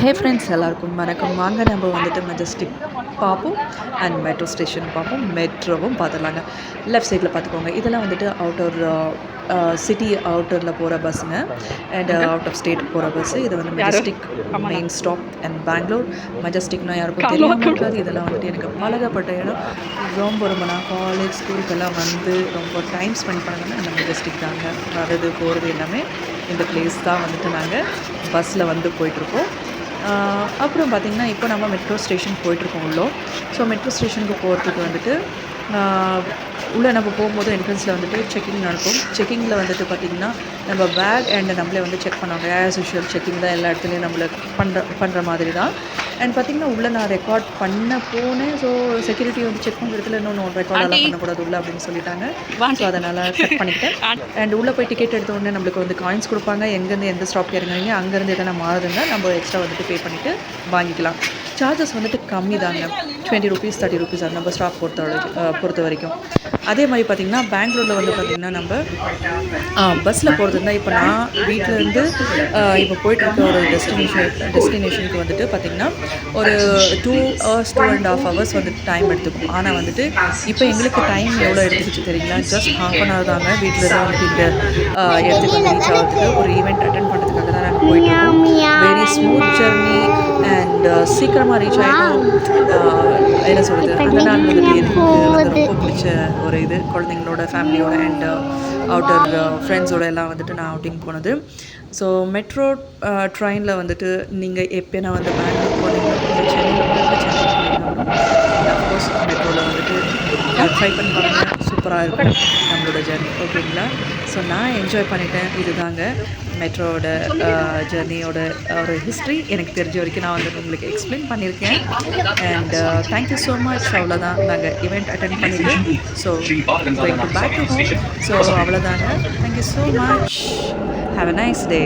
Hey friends எல்லாருக்கும் வணக்கம். வாங்க நம்ம வந்துட்டு மெஜஸ்டிக் பார்ப்போம் அண்ட் மெட்ரோ ஸ்டேஷன் பார்ப்போம், மெட்ரோவும் பார்த்துடலாங்க. லெஃப்ட் சைடில் பார்த்துக்கோங்க. இதெல்லாம் வந்துட்டு அவுட்டர் சிட்டி அவுட்டரில் போகிற பஸ்ஸுங்க அண்ட் அவுட் ஆஃப் ஸ்டேட் போகிற பஸ்ஸு. இது வந்து Majestic main stop and Bangalore. மெஜஸ்டிக்னால் யாருக்கும் தெரியாமல் இருக்காது. இதெல்லாம் வந்துட்டு எனக்கு பழகப்பட்ட இடம். ரொம்ப நான் காலேஜ் ஸ்கூலுக்கெல்லாம் வந்து ரொம்ப டைம் ஸ்பெண்ட் பண்ணணும்னா அந்த மெஜஸ்டிக் தாங்க. வரது போகிறது எல்லாமே இந்த பிளேஸ் தான் வந்துட்டு நாங்கள் பஸ்ஸில் வந்து போயிட்டுருக்கோம். அப்புறம் பார்த்திங்கன்னா இப்போ நம்ம மெட்ரோ ஸ்டேஷன் போயிட்டுருக்கோம் உள்ளே. ஸோ மெட்ரோ ஸ்டேஷனுக்கு போகிறதுக்கு வந்துட்டு உள்ளே நம்ம போகும்போது என்ட்ரன்ஸில் வந்துட்டு செக்கிங் நடக்கும். செக்கிங்கில் வந்துட்டு பார்த்திங்கன்னா நம்ம பேக் அண்ட் நம்மளே வந்து செக் பண்ணுவாங்க. ஆஸ் யூஷுவல் செக்கிங் தான் எல்லா இடத்துலையும் நம்மளை பண்ணுற மாதிரி தான். அண்ட் பார்த்திங்கன்னா உள்ளே நான் ரெக்கார்ட் பண்ண போனேன். ஸோ செக்யூரிட்டி வந்து செக் பண்ணுற இடத்துல இன்னொன்று ரெக்கார்டெல்லாம் பண்ணக்கூடாது உள்ளே அப்படின்னு சொல்லிட்டாங்க. ஸோ அதனால் கட் பண்ணிக்கிட்டேன். அண்ட் உள்ளே போய் டிக்கெட் எடுத்த உடனே நம்மளுக்கு வந்து காயின்ஸ் கொடுப்பாங்க. எங்கேருந்து எந்த ஸ்டாப்க்கு இறங்குறீங்க, அங்கேருந்து எதனா மாறுதுன்னா நம்ம எக்ஸ்ட்ரா வந்துட்டு பே பண்ணிவிட்டு வாங்கிக்கலாம். சார்ஜஸ் வந்துட்டு கம்மி தாங்க, 20 rupees 30 rupees அது நம்ம ஸ்டாப் பொறுத்த வரைக்கும். அதே மாதிரி பார்த்திங்கன்னா பெங்களூரில் வந்து பார்த்திங்கன்னா நம்ம பஸ்ஸில் போகிறது இருந்தால் இப்போ நான் வீட்டிலேருந்து இப்போ போயிட்டுருக்க ஒரு டெஸ்டினேஷனுக்கு வந்துட்டு பார்த்திங்கன்னா ஒரு 2 hours 2.5 hours வந்துட்டு டைம் எடுத்துக்கும். ஆனால் வந்துட்டு இப்போ எங்களுக்கு டைம் எவ்வளோ எடுத்துக்கிச்சு தெரியுங்களா? ஜஸ்ட் ½ an hour தாங்க. வீட்டில் தான் வந்துட்டு இந்த இடத்துக்கு வந்து ரீச் ஆகிறதுக்கு ஒரு ஈவெண்ட் அட்டென்ட் பண்ணுறதுக்காக தான் நாங்கள் போயிட்டுருக்கோம். வெரி ஸ்மூத் ஜர்னி அண்ட் சீக்கிரமாக ரீச் ஆகிட்டோம். என்ன சொல்கிறது, அந்த நாள் வந்துட்டு எனக்கு வந்து ரொம்ப பிடிச்ச ஒரு இது. குழந்தைங்களோட ஃபேமிலியோட அண்ட் அவுட்டர் ஃப்ரெண்ட்ஸோட எல்லாம் வந்துட்டு நான் அவுட்டிங் போனது. ஸோ மெட்ரோ ட்ரெயினில் வந்துட்டு நீங்கள் எப்போனா வந்து பெங்களூர் போனீங்கன்னா அஃப்கோர்ஸ் மெட்ரோவில் வந்துட்டு ட்ரை பண்ணி பாருங்கள். சூப்பராக இருக்கும் நம்மளோட ஜர்னி. ஓகேங்களா? ஸோ நான் என்ஜாய் பண்ணிட்டேன். இதுதாங்க மெட்ரோவோட ஜர்னியோட ஒரு ஹிஸ்ட்ரி. எனக்கு தெரிஞ்ச வரைக்கும் நான் வந்து உங்களுக்கு எக்ஸ்பிளைன் பண்ணியிருக்கேன். And thank you so much. அவ்வளோதான், நாங்கள் ஈவெண்ட் அட்டென்ட் பண்ணிவிட்டு so going to back to home. So அவ்வளோதாங்க. Thank you so much. Have a nice day.